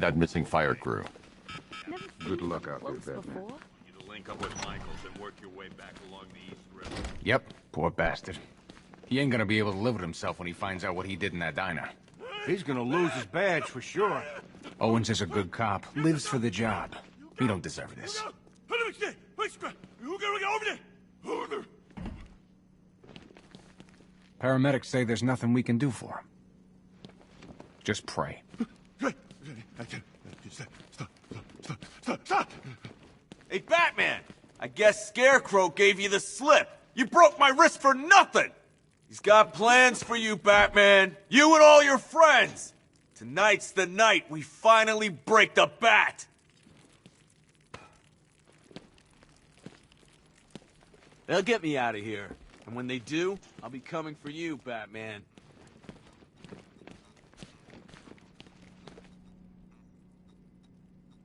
that missing fire crew. Good luck out there, Batman. You to link up with Michaels and work your way back along the East River. Yep, poor bastard. He ain't gonna be able to live with himself when he finds out what he did in that diner. He's gonna lose his badge for sure. Owens is a good cop, lives for the job. He don't deserve this. Paramedics say there's nothing we can do for him. Just pray. Hey, Batman! I guess Scarecrow gave you the slip. You broke my wrist for nothing! He's got plans for you, Batman. You and all your friends. Tonight's the night we finally break the bat. They'll get me out of here. And when they do, I'll be coming for you, Batman.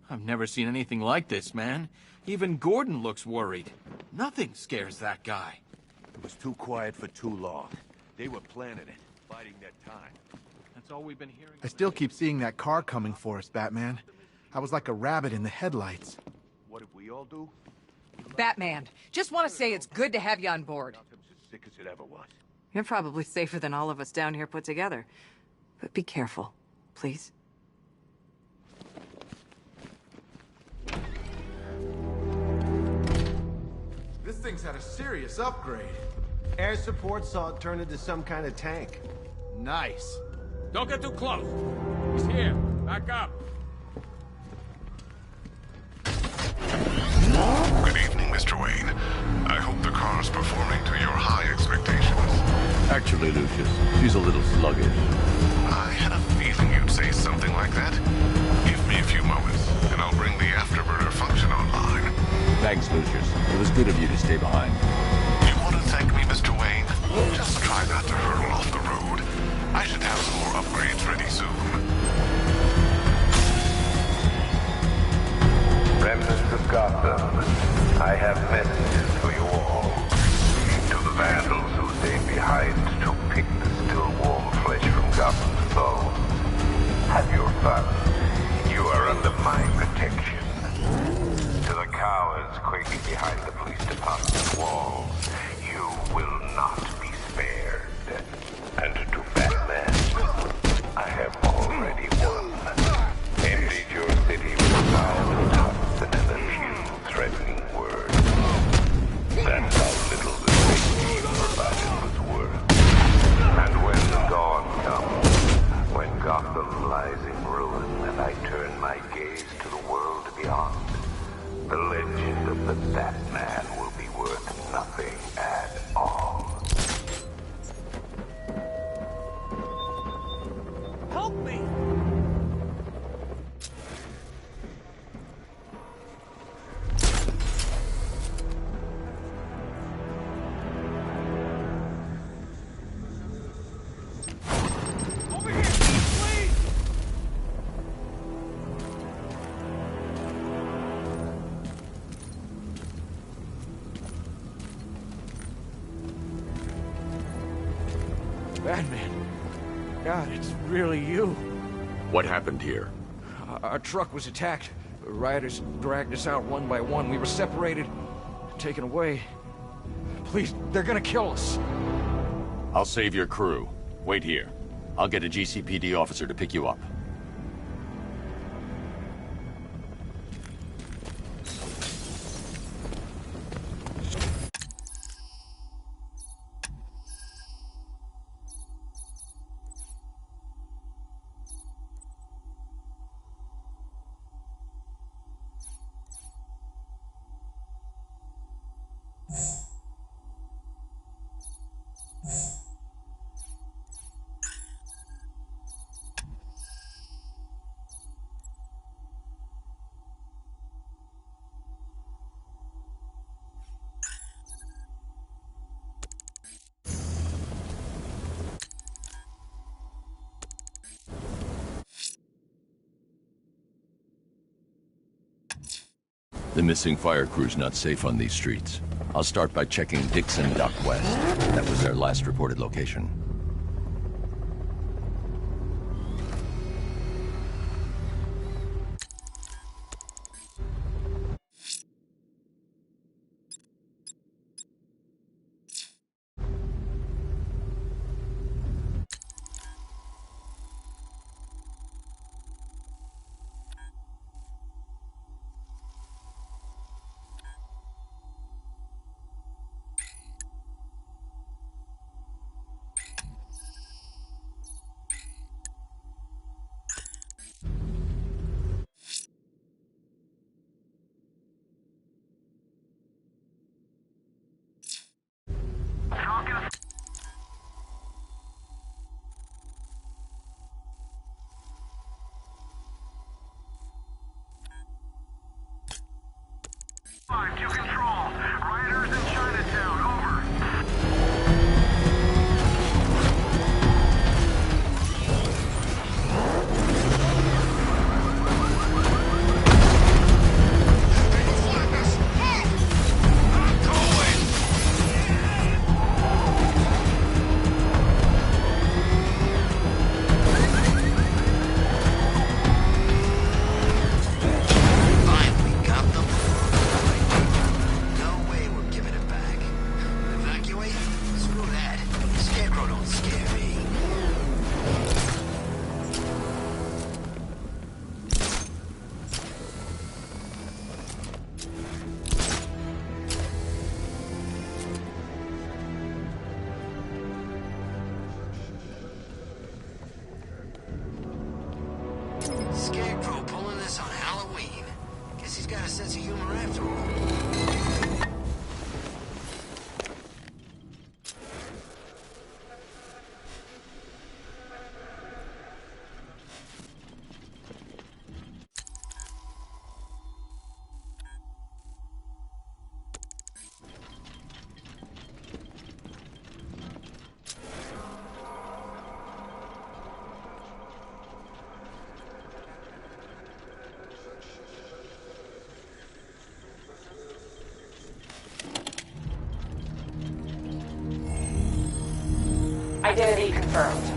I've never seen anything like this, man. Even Gordon looks worried. Nothing scares that guy. It was too quiet for too long. They were planning it, biding their time. That's all we've been hearing. I still keep seeing that car coming for us, Batman. I was like a rabbit in the headlights. What did we all do? Batman, just want to say it's good to have you on board. Arkham's as sick as it ever was. You're probably safer than all of us down here put together. But be careful, please. This thing's had a serious upgrade. Air support saw it turn into some kind of tank. Nice. Don't get too close. He's here. Back up. Good evening, Mr. Wayne. I hope the car's performing to your high expectations. Actually, Lucius, she's a little sluggish. I had a feeling you'd say something like that. Give me a few moments, and I'll bring the afterburner function online. Thanks, Lucius. It was good of you to stay behind. You want to thank me, Mr. Wayne? Just try not to hurtle off the road. I should have some more upgrades ready soon. Remnants of Gotham, I have messages for you all. To the vandals who stayed behind to pick the still warm flesh from Gotham's bones. Have your fun. You are under my protection. To the cowards quaking behind the police department walls, you will not be spared. And to Batman, I have already won. Emptied your city with violent huts and a few threatening words. That's how little the safety you provided was worth. And when the dawn comes, when Gotham lies in ruin and I turn my gaze to the world beyond, the legend of the Batman will be worth nothing at all. Help me! Over here, please! Batman. God, it's really you. What happened here? Our truck was attacked. Rioters dragged us out one by one. We were separated, taken away. Please, they're gonna kill us. I'll save your crew. Wait here. I'll get a GCPD officer to pick you up. The missing fire crew's not safe on these streets. I'll start by checking Dixon Dock West. That was their last reported location. To control. Riders in Chinatown, over. Finally got them. No way we're giving it back. Evacuate? Screw that. Scarecrow don't scare me. Scarecrow pulling this on Halloween. Guess he's got a sense of humor after all. Identity confirmed.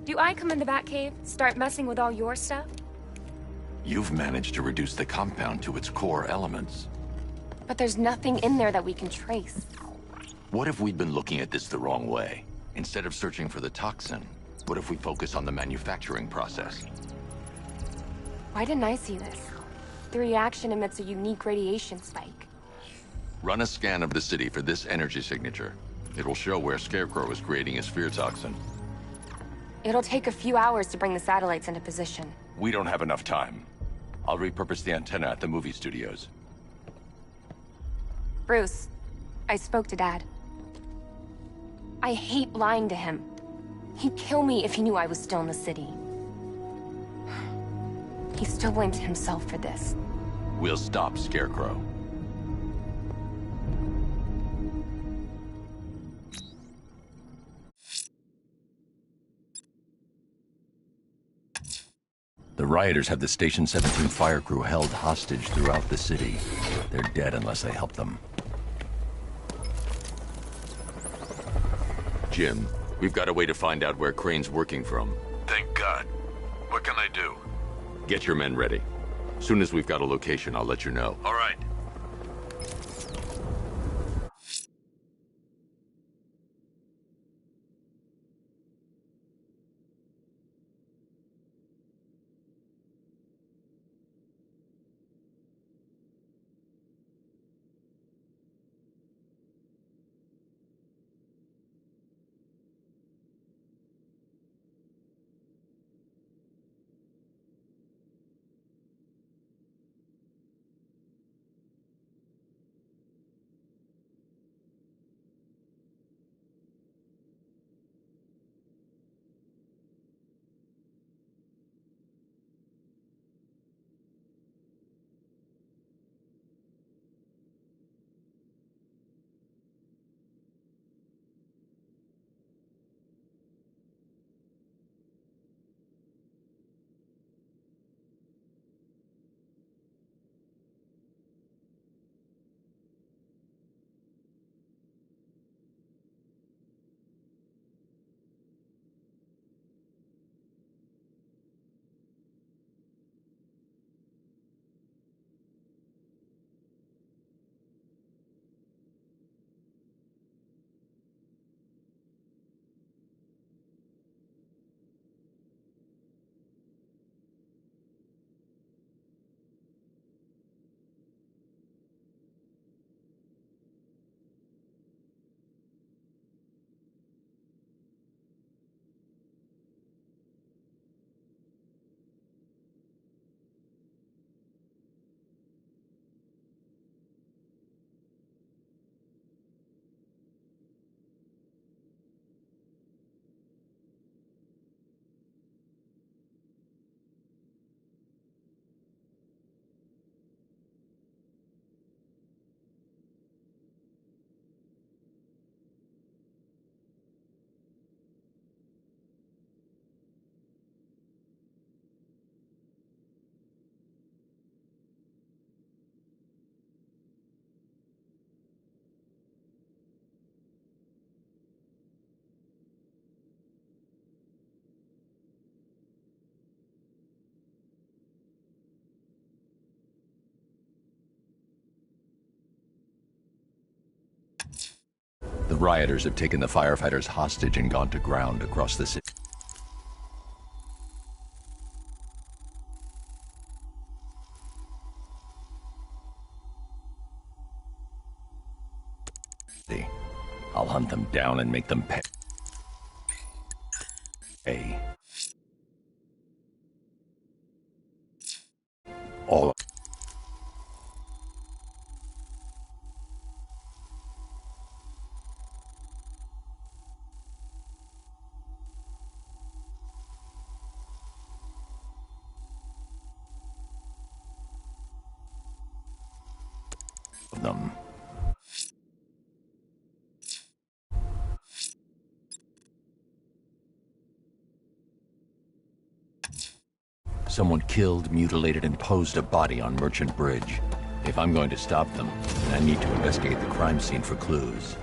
Do I come in the Batcave, start messing with all your stuff? You've managed to reduce the compound to its core elements. But there's nothing in there that we can trace. What if we'd been looking at this the wrong way? Instead of searching for the toxin, what if we focus on the manufacturing process? Why didn't I see this? The reaction emits a unique radiation spike. Run a scan of the city for this energy signature. It'll show where Scarecrow is creating his fear toxin. It'll take a few hours to bring the satellites into position. We don't have enough time. I'll repurpose the antenna at the movie studios. Bruce, I spoke to Dad. I hate lying to him. He'd kill me if he knew I was still in the city. He still blames himself for this. We'll stop Scarecrow. The rioters have the Station 17 fire crew held hostage throughout the city. They're dead unless they help them. Jim, we've got a way to find out where Crane's working from. Thank God. What can I do? Get your men ready. Soon as we've got a location, I'll let you know. All right. rioters have taken the firefighters hostage and gone to ground across the city. I'll hunt them down and make them pay. All of them. Someone killed, mutilated, and posed a body on Merchant Bridge. If I'm going to stop them, then I need to investigate the crime scene for clues.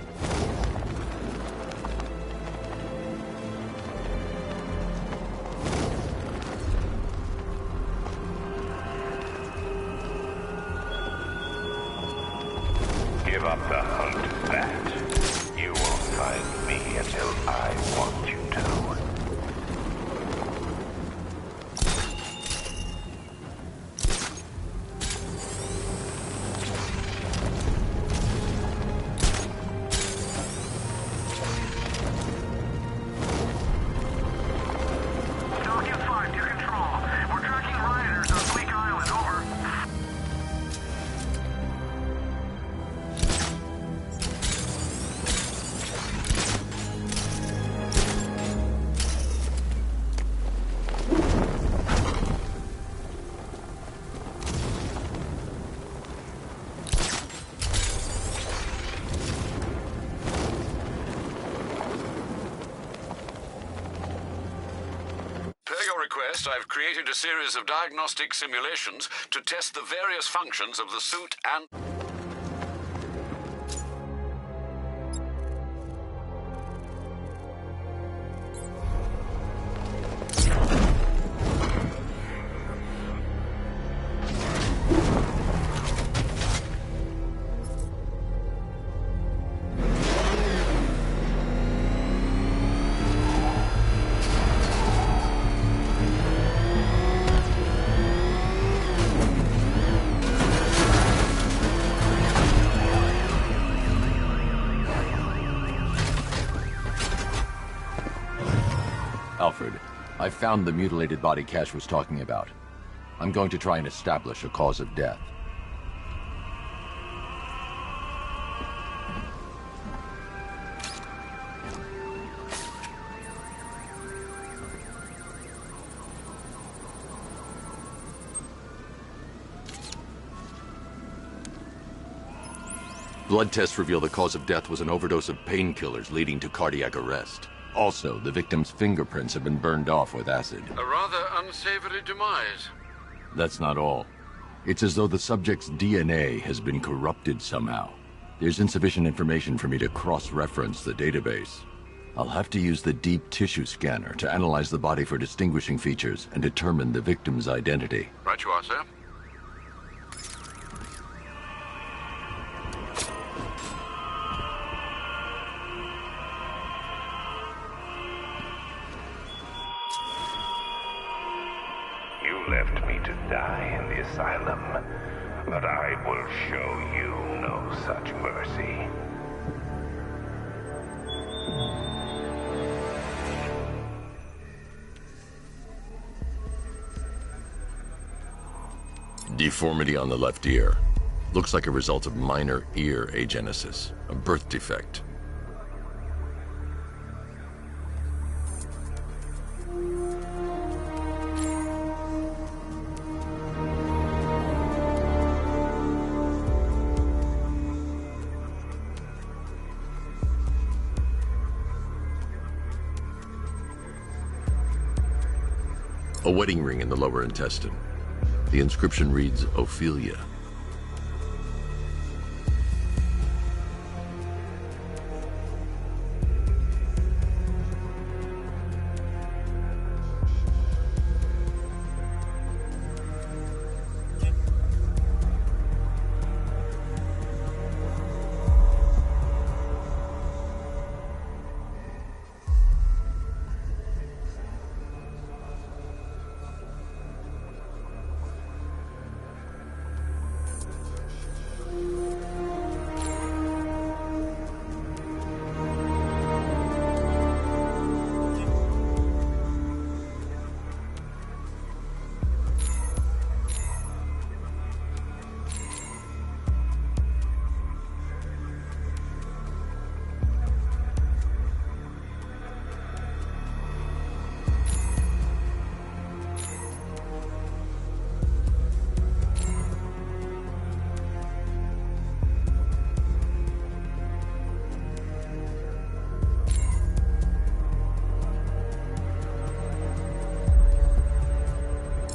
Give up the hunt, Bat. You won't find me until I want you to. I've created a series of diagnostic simulations to test the various functions of the suit and... Alfred, I found the mutilated body Cash was talking about. I'm going to try and establish a cause of death. Blood tests reveal the cause of death was an overdose of painkillers leading to cardiac arrest. Also, the victim's fingerprints have been burned off with acid. A rather unsavory demise. That's not all. It's as though the subject's DNA has been corrupted somehow. There's insufficient information for me to cross-reference the database. I'll have to use the deep tissue scanner to analyze the body for distinguishing features and determine the victim's identity. Right you are, sir. Left me to die in the asylum, but I will show you no such mercy. Deformity on the left ear. Looks like a result of minor ear agenesis, a birth defect. A wedding ring in the lower intestine. The inscription reads, Ophelia.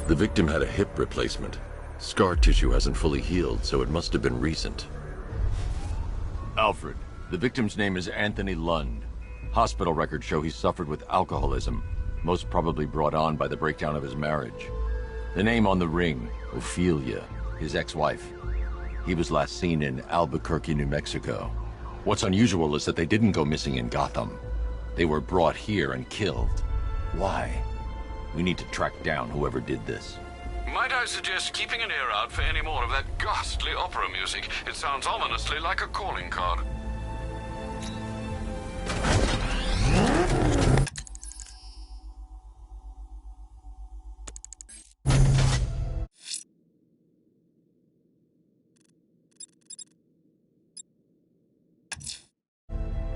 The victim had a hip replacement. Scar tissue hasn't fully healed, so it must have been recent. Alfred, the victim's name is Anthony Lund. Hospital records show he suffered with alcoholism, most probably brought on by the breakdown of his marriage. The name on the ring, Ophelia, his ex-wife. He was last seen in Albuquerque, New Mexico. What's unusual is that they didn't go missing in Gotham. They were brought here and killed. Why? We need to track down whoever did this. Might I suggest keeping an ear out for any more of that ghastly opera music? It sounds ominously like a calling card.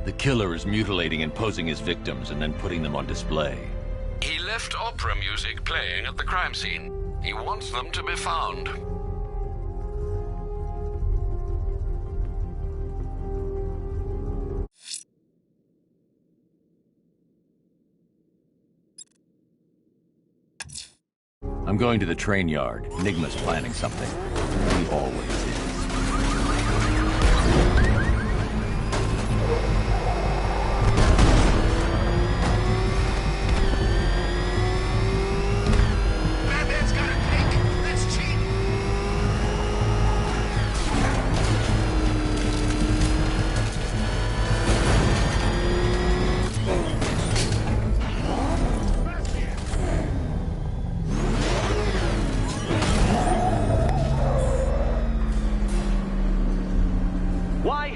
The killer is mutilating and posing his victims and then putting them on display. He left opera music playing at the crime scene. He wants them to be found. I'm going to the train yard. Nigma's planning something. He always is.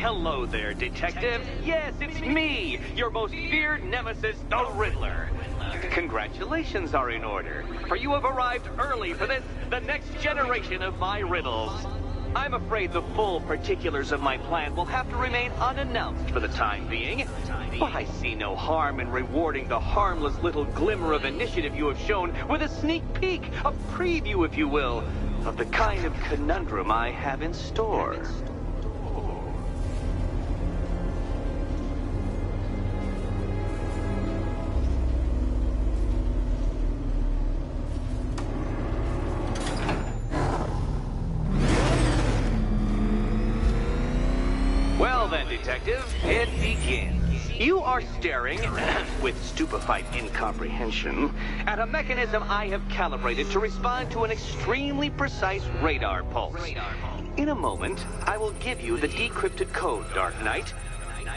Hello there, Detective. Yes, it's me, your most feared nemesis, the Riddler. Congratulations are in order, for you have arrived early for this, the next generation of my riddles. I'm afraid the full particulars of my plan will have to remain unannounced for the time being, but I see no harm in rewarding the harmless little glimmer of initiative you have shown with a sneak peek, a preview, if you will, of the kind of conundrum I have in store. Detective, it begins. You are staring, with stupefied incomprehension, at a mechanism I have calibrated to respond to an extremely precise radar pulse. In a moment, I will give you the decrypted code, Dark Knight.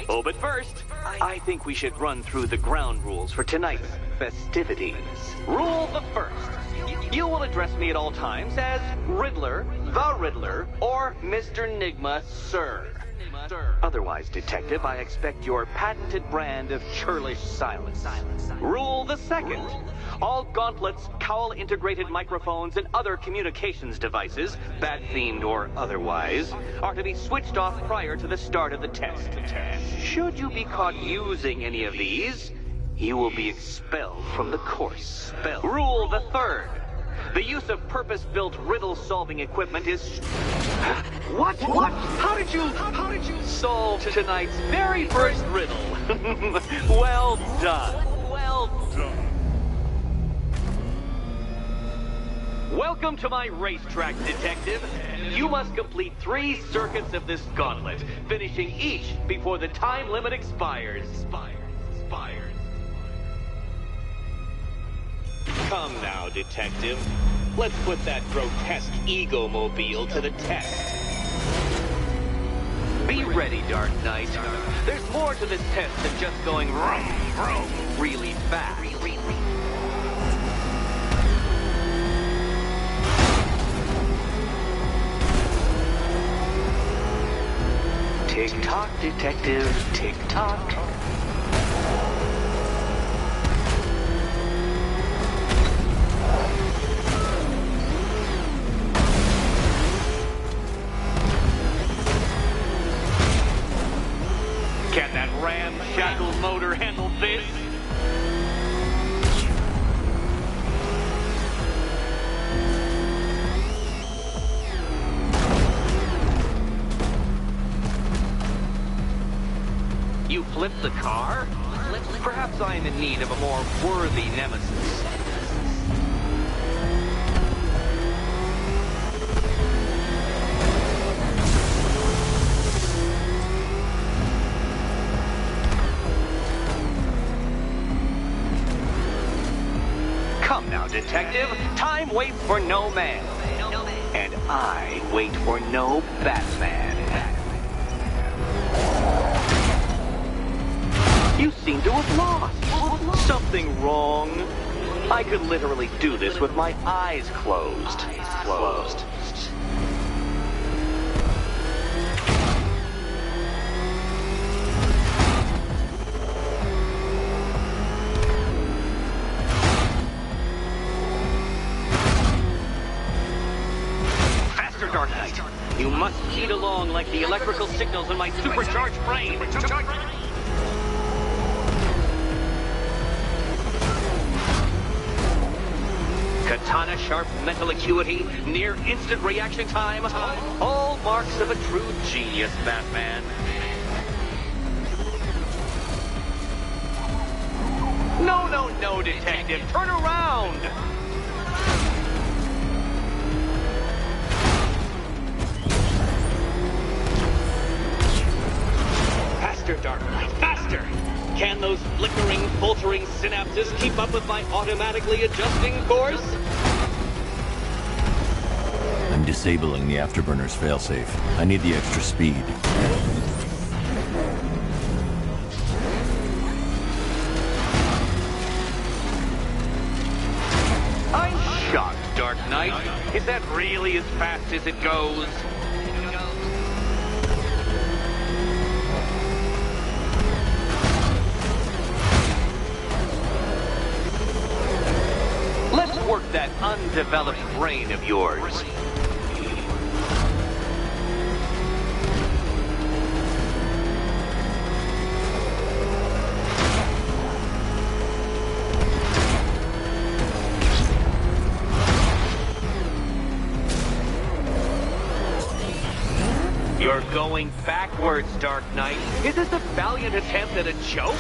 Oh, but first, I think we should run through the ground rules for tonight's festivities. Rule the first. You will address me at all times as Riddler, the Riddler, or Mr. Nigma, sir. Otherwise, Detective, I expect your patented brand of churlish silence. Rule the second. All gauntlets, cowl-integrated microphones, and other communications devices, bat-themed or otherwise, are to be switched off prior to the start of the test. Should you be caught using any of these, you will be expelled from the course. Rule the third. The use of purpose-built riddle-solving equipment is... What? How did you solve tonight's very first riddle? Well done. Welcome to my racetrack, Detective. You must complete 3 circuits of this gauntlet, finishing each before the time limit expires. Come now, Detective. Let's put that grotesque ego-mobile to the test. Be ready, Dark Knight. There's more to this test than just going vroom, vroom, really fast. Tick-tock, Detective, tick-tock. Can that ramshackle motor handle this? You flipped the car? Perhaps I am in need of a more worthy nemesis. detective. Time waits for no man. And I wait for no Batman. You seem to have lost. Something wrong? I could literally do this with my eyes closed. Faster, Dark Knight. You must speed along like the electrical signals in my supercharged brain. Katana sharp mental acuity, near instant reaction time, all marks of a true genius, Batman. No, detective, turn around! Faster, Dark Knight, faster! Can those flickering, faltering synapses keep up with my automatically adjusting course? I'm disabling the Afterburner's failsafe. I need the extra speed. I'm shocked, Dark Knight. Is that really as fast as it goes? Let's work that undeveloped brain of yours. You're going backwards, Dark Knight. Is this a valiant attempt at a joke?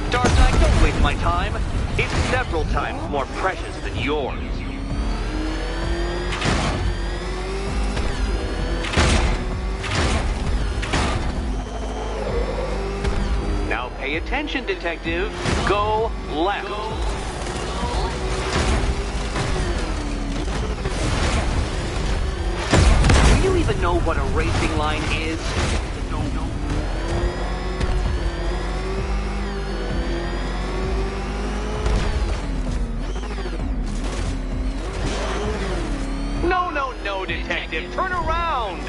Dark Knight, don't waste my time. It's several times more precious than yours. Now pay attention, detective. Go left. Do you even know what a racing line is? No, detective, turn around!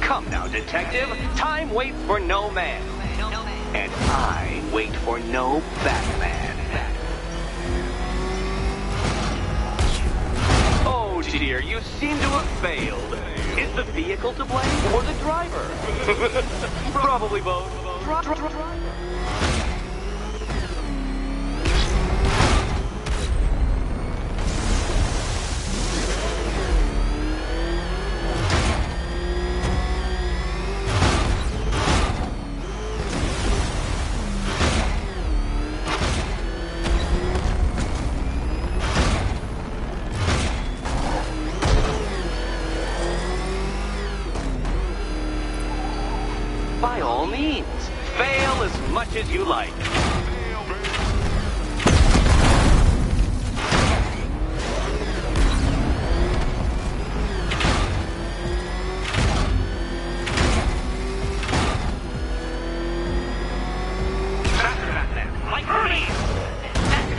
Come now, detective. Time waits for no man. And I wait for no Batman. Oh dear, you seem to have failed. Is the vehicle to blame or the driver? Probably both. By all means, fail as much as you like.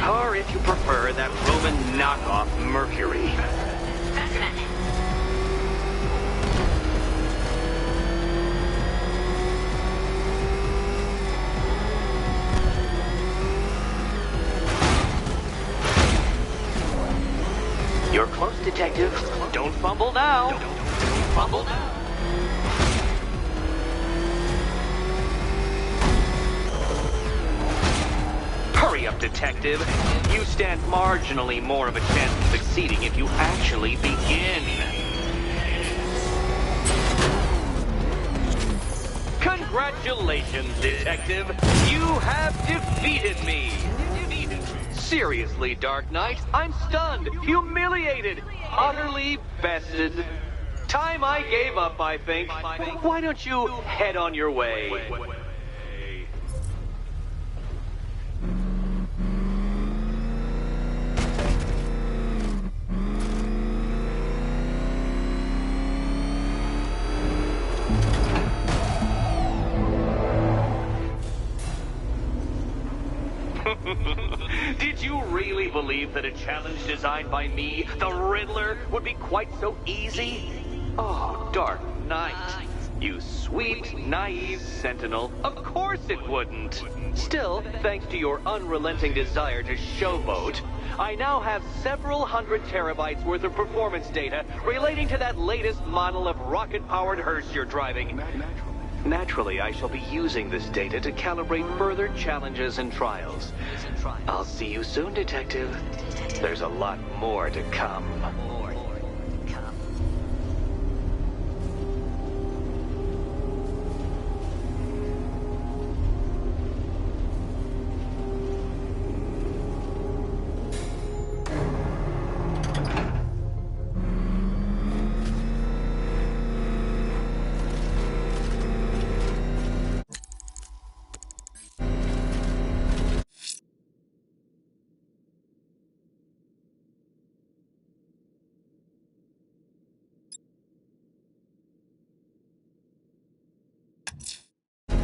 Or if you prefer, that Roman knockoff Mercury. You're close, detective. Don't fumble now. Don't fumble now. Hurry up, detective. You stand marginally more of a chance of succeeding if you actually begin. Congratulations, detective. You have defeated me. Seriously, Dark Knight, I'm stunned, humiliated, utterly bested. Time I gave up, I think. Why don't you head on your way? Did you really believe that a challenge designed by me, the Riddler, would be quite so easy? Oh, Dark Knight. You sweet, naive sentinel. Of course it wouldn't. Still, thanks to your unrelenting desire to showboat, I now have several hundred terabytes worth of performance data relating to that latest model of rocket-powered hearse you're driving. Naturally, I shall be using this data to calibrate further challenges and trials. I'll see you soon, Detective. There's a lot more to come.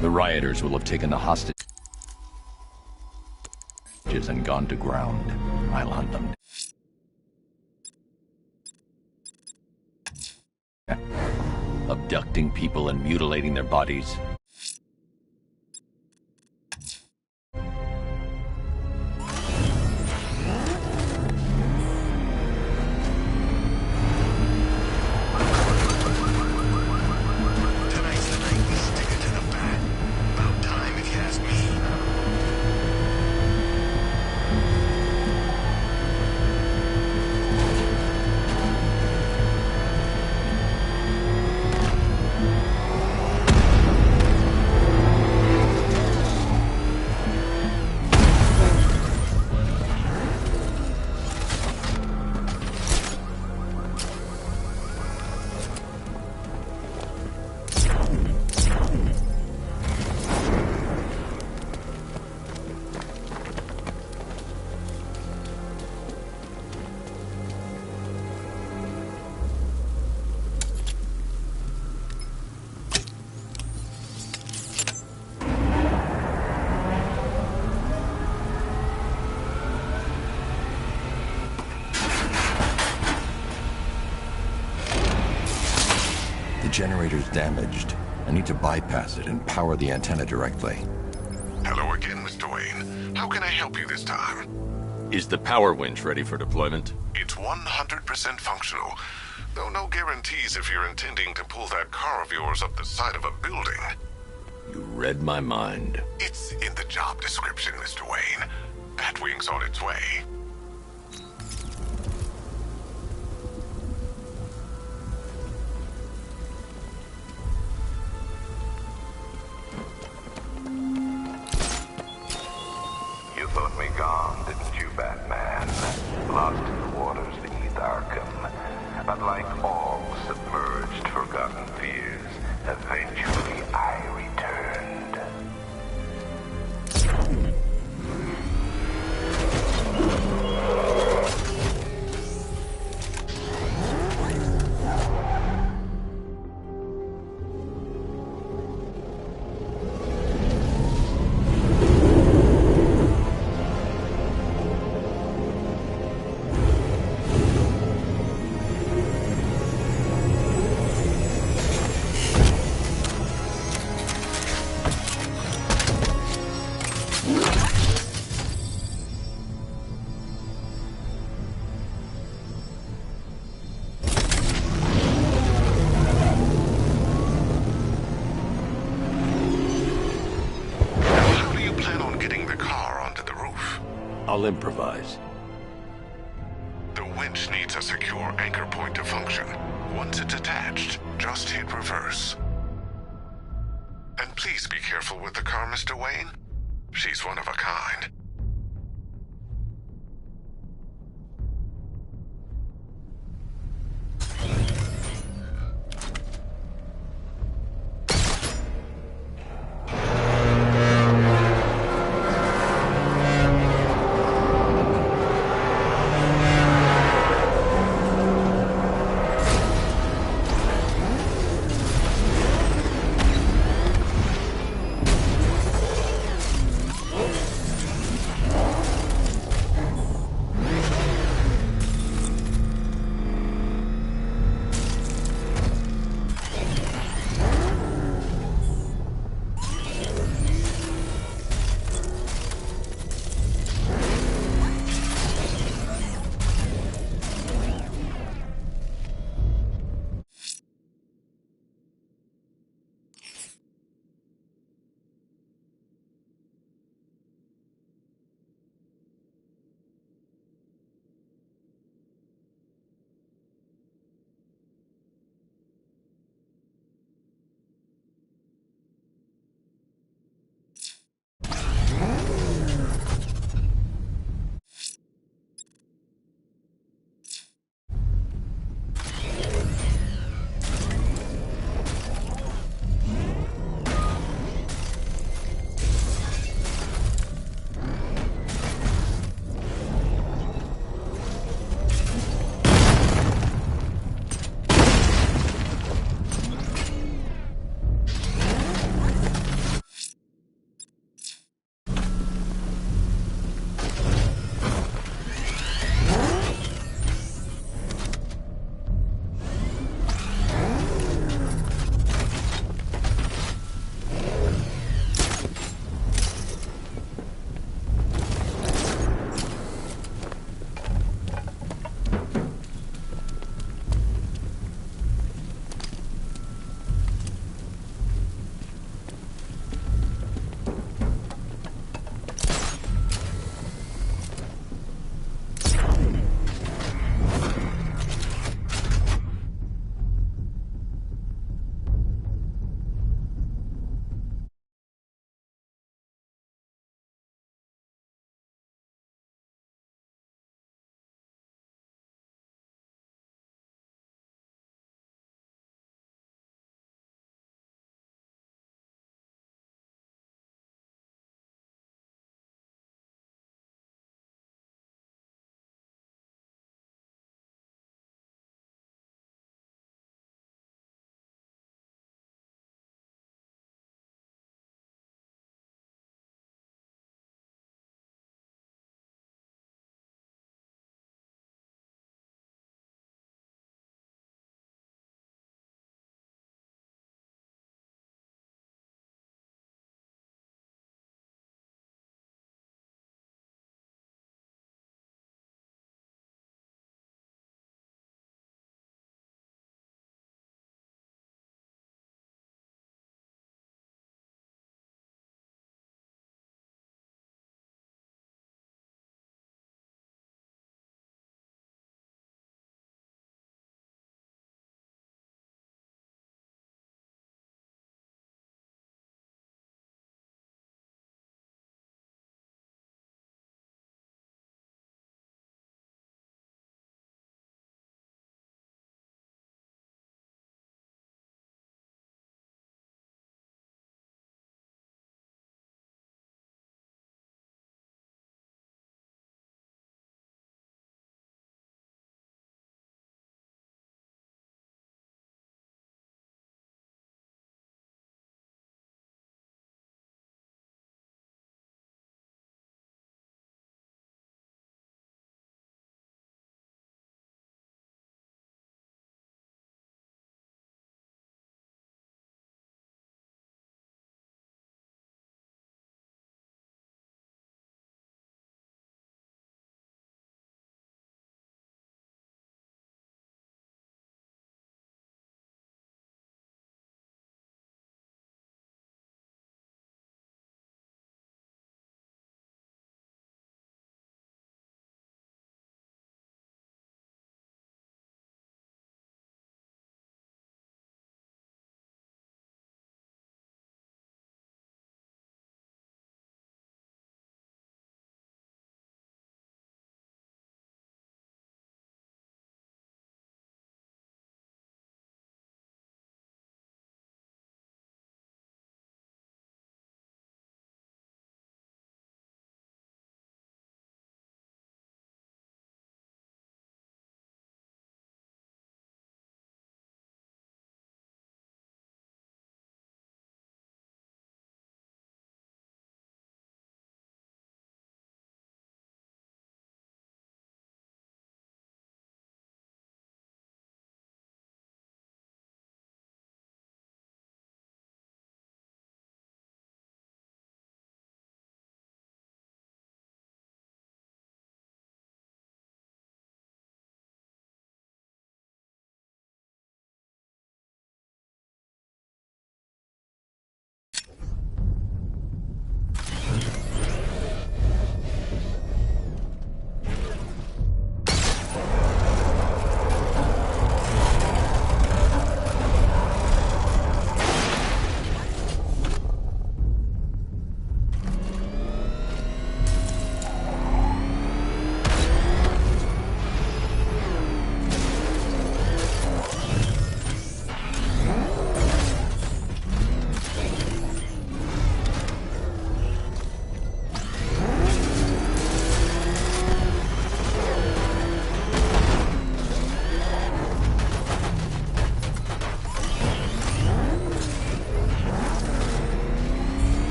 The rioters will have taken the hostages and gone to ground. I'll hunt them. Abducting people and mutilating their bodies. The generator's damaged. I need to bypass it and power the antenna directly. Hello again, Mr. Wayne. How can I help you this time? Is the power winch ready for deployment? It's 100% functional, though no guarantees if you're intending to pull that car of yours up the side of a building. You read my mind. It's in the job description, Mr. Wayne. Batwing's on its way. You thought me gone, didn't you, Batman? Lost in the waters beneath Arkham. But like all submerged, forgotten fears, eventually I returned. I'll improvise. The winch needs a secure anchor point to function. Once it's attached, just hit reverse. And please be careful with the car, Mr. Wayne. She's one of a kind.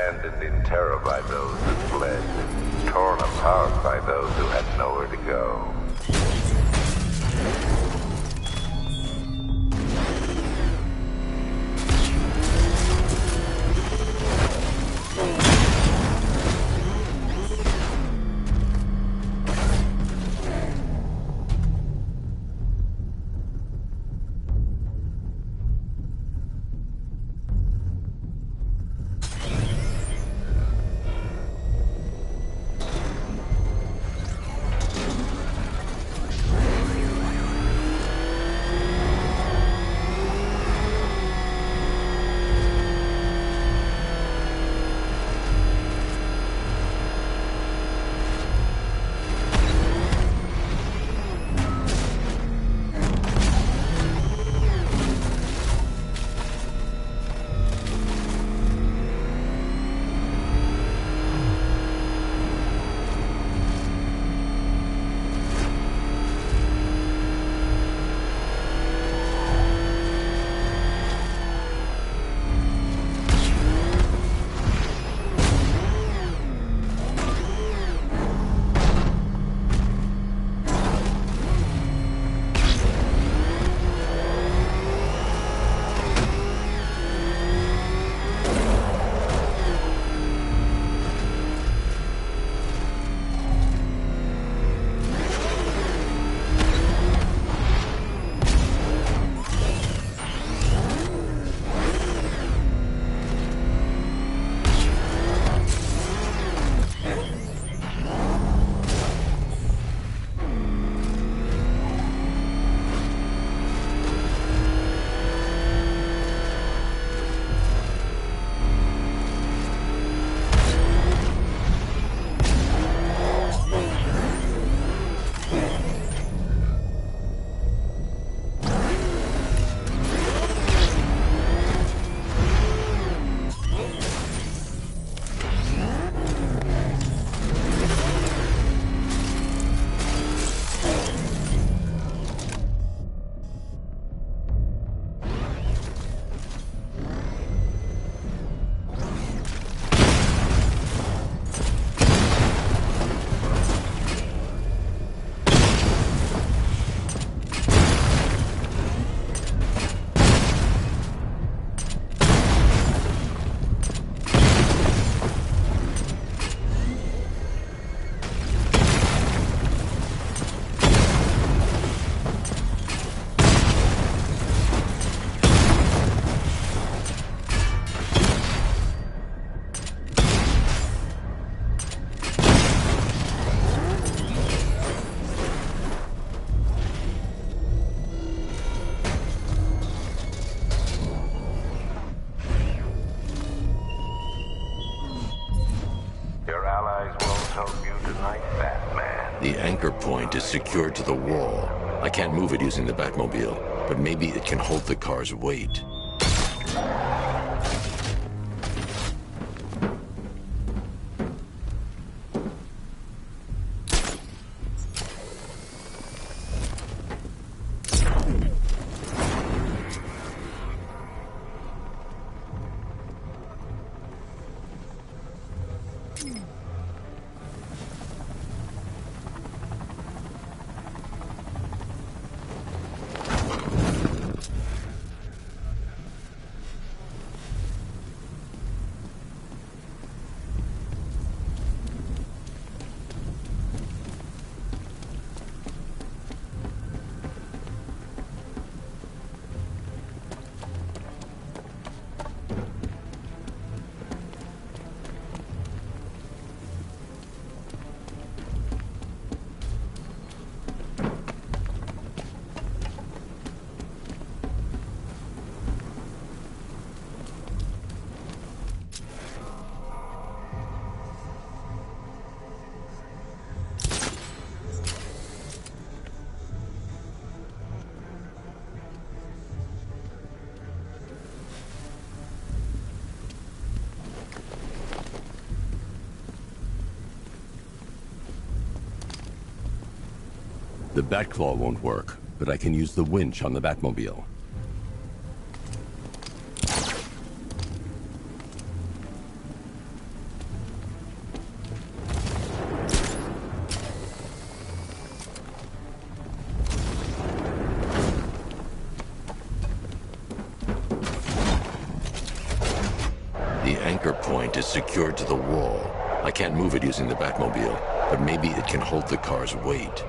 abandoned in terror by those that fled, torn apart by those who had nowhere to go. The anchor point is secured to the wall. I can't move it using the Batmobile, but maybe it can hold the car's weight. The Batclaw won't work, but I can use the winch on the Batmobile. secured to the wall. I can't move it using the Batmobile, but maybe it can hold the car's weight.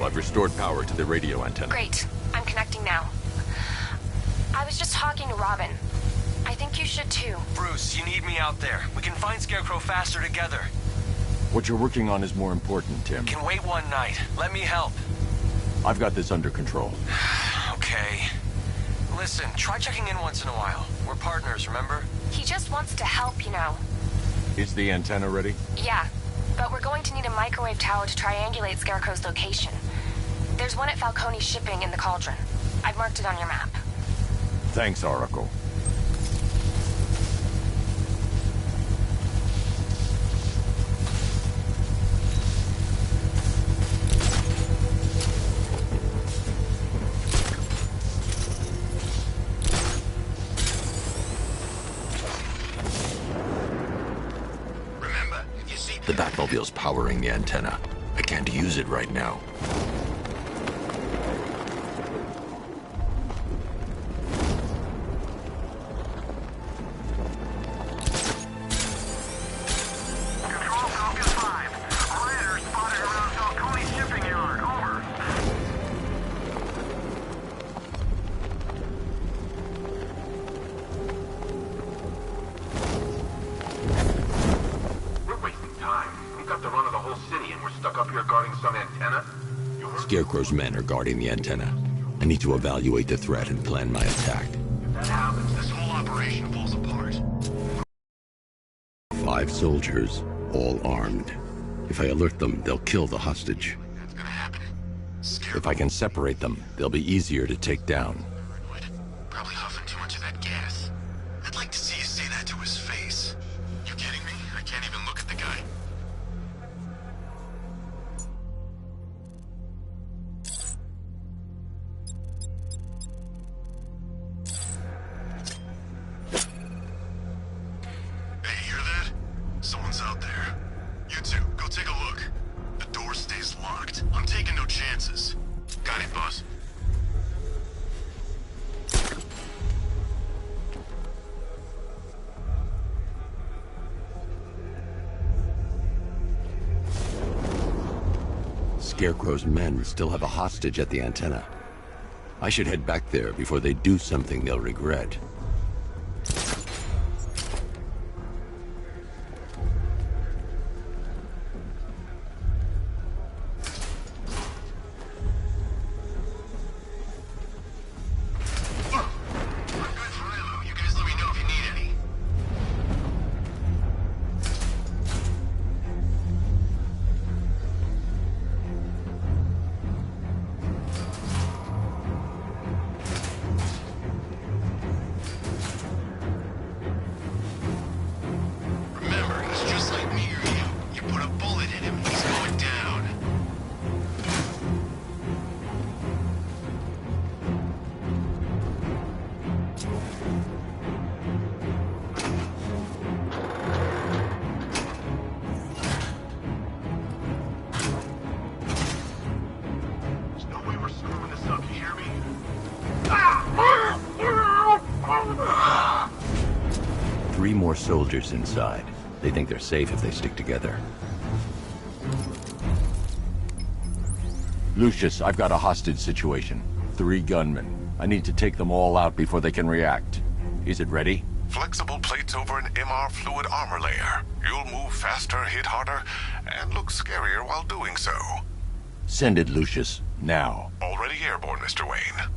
I've restored power to the radio antenna. Great. I'm connecting now. I was just talking to Robin. I think you should too. Bruce, you need me out there. We can find Scarecrow faster together. What you're working on is more important, Tim. Can wait one night. Let me help. I've got this under control. Okay. Listen, try checking in once in a while. We're partners, remember? He just wants to help, you know. Is the antenna ready? Yeah, but we're going to need a microwave tower to triangulate Scarecrow's location. There's one at Falcone's shipping in the Cauldron. I've marked it on your map. Thanks, Oracle. Remember, if you see... The Batmobile's powering the antenna. I can't use it right now. Scarecrow's men are guarding the antenna. I need to evaluate the threat and plan my attack. If that happens, this whole operation falls apart. 5 soldiers, all armed. If I alert them, they'll kill the hostage. That's gonna happen. If I can separate them, they'll be easier to take down. Probably huffing too much of that gas. I'd like to see you say that to his face. You kidding me? I can't even look at the guy. Someone's out there. You two, go take a look. The door stays locked. I'm taking no chances. Got it, boss. Scarecrow's men still have a hostage at the antenna. I should head back there before they do something they'll regret. More soldiers inside. They think they're safe if they stick together. Lucius, I've got a hostage situation. 3 gunmen. I need to take them all out before they can react. Is it ready? Flexible plates over an MR fluid armor layer. You'll move faster, hit harder, and look scarier while doing so. Send it, Lucius. Now. Already airborne, Mr. Wayne.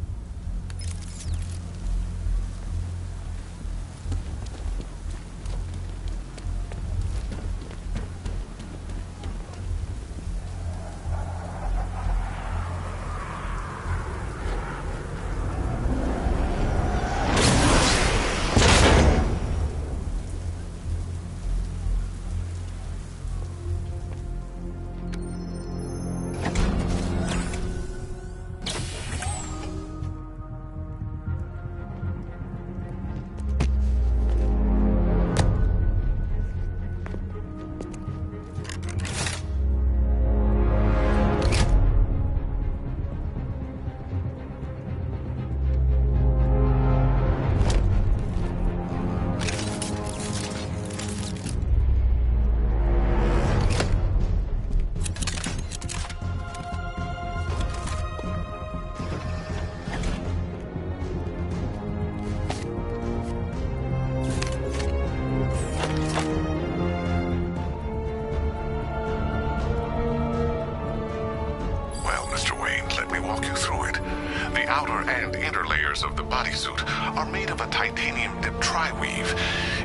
Of the bodysuit are made of a titanium dip tri-weave.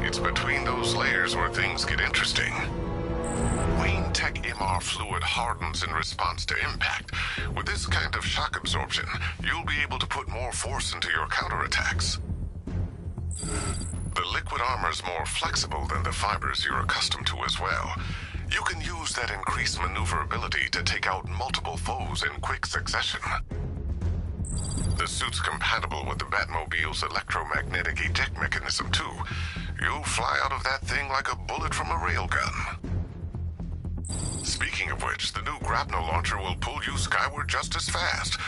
It's between those layers where things get interesting. Wayne Tech MR fluid hardens in response to impact. With this kind of shock absorption, you'll be able to put more force into your counterattacks. The liquid armor's more flexible than the fibers you're accustomed to as well. You can use that increased maneuverability to take out multiple foes in quick succession. The suit's compatible with the Batmobile's electromagnetic eject mechanism, too. You'll fly out of that thing like a bullet from a railgun. Speaking of which, the new grapnel launcher will pull you skyward just as fast.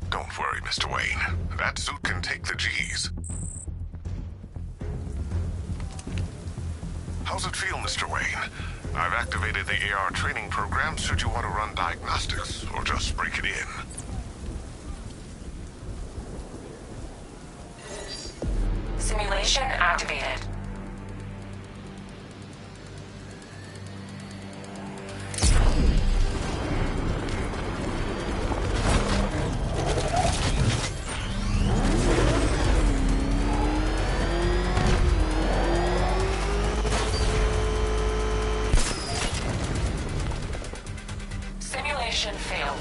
Don't worry, Mr. Wayne. That suit can take the G's. How's it feel, Mr. Wayne? I've activated the AR training program should you want to run diagnostics, or just break it in. Simulation activated. Simulation failed.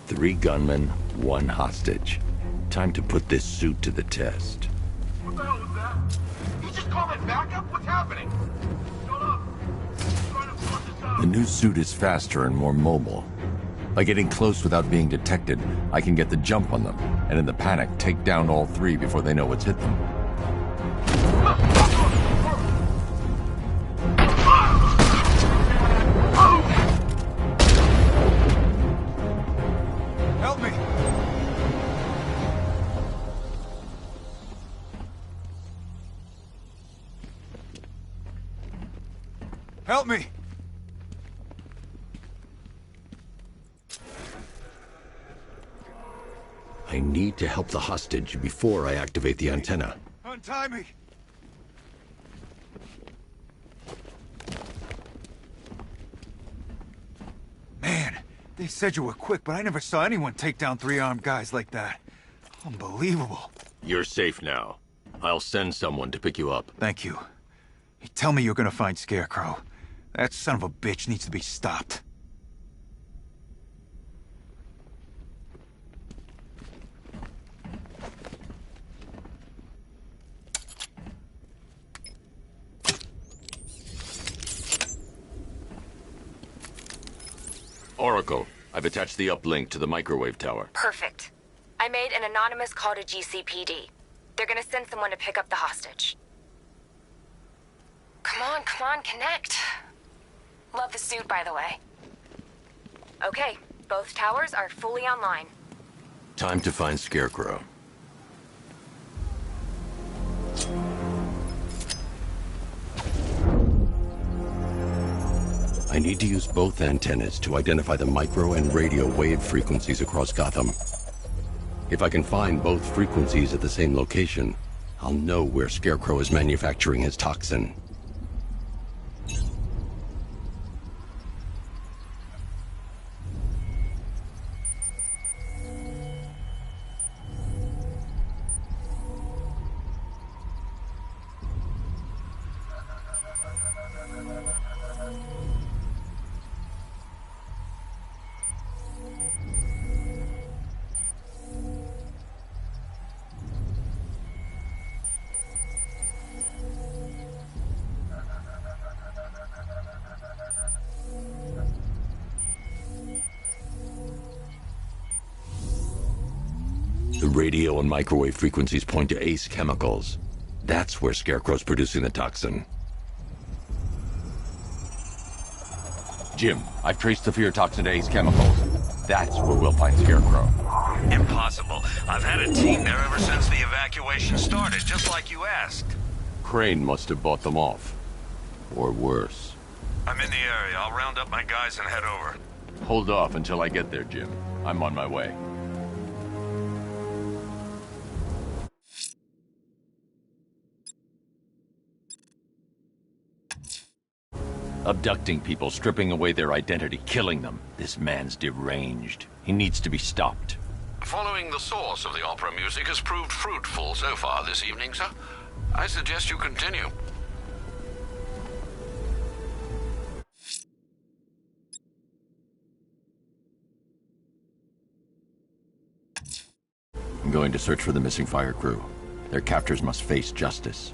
Three gunmen, 1 hostage. Time to put this suit to the test. What the hell was that? You just called it backup? What's happening? Shut up. The new suit is faster and more mobile. By getting close without being detected, I can get the jump on them, and in the panic, take down all 3 before they know what's hit them. Help me! Help me! I need to help the hostage before I activate the antenna. Untie me! Man, they said you were quick, but I never saw anyone take down 3 armed guys like that. Unbelievable. You're safe now. I'll send someone to pick you up. Thank you. You tell me you're gonna find Scarecrow. That son of a bitch needs to be stopped. Oracle, I've attached the uplink to the microwave tower. Perfect. I made an anonymous call to GCPD. They're gonna send someone to pick up the hostage. Come on, Come on, connect. Love the suit, by the way. Okay, both towers are fully online. Time to find Scarecrow. I need to use both antennas to identify the micro and radio wave frequencies across Gotham. If I can find both frequencies at the same location, I'll know where Scarecrow is manufacturing his toxin. The radio and microwave frequencies point to Ace Chemicals. That's where Scarecrow's producing the toxin. Jim, I've traced the fear toxin to Ace Chemicals. That's where we'll find Scarecrow. Impossible. I've had a team there ever since the evacuation started, just like you asked. Crane must have bought them off. Or worse. I'm in the area. I'll round up my guys and head over. Hold off until I get there, Jim. I'm on my way. Abducting people, stripping away their identity, killing them. This man's deranged. He needs to be stopped. Following the source of the opera music has proved fruitful so far this evening, sir. I suggest you continue. I'm going to search for the missing fire crew. Their captors must face justice.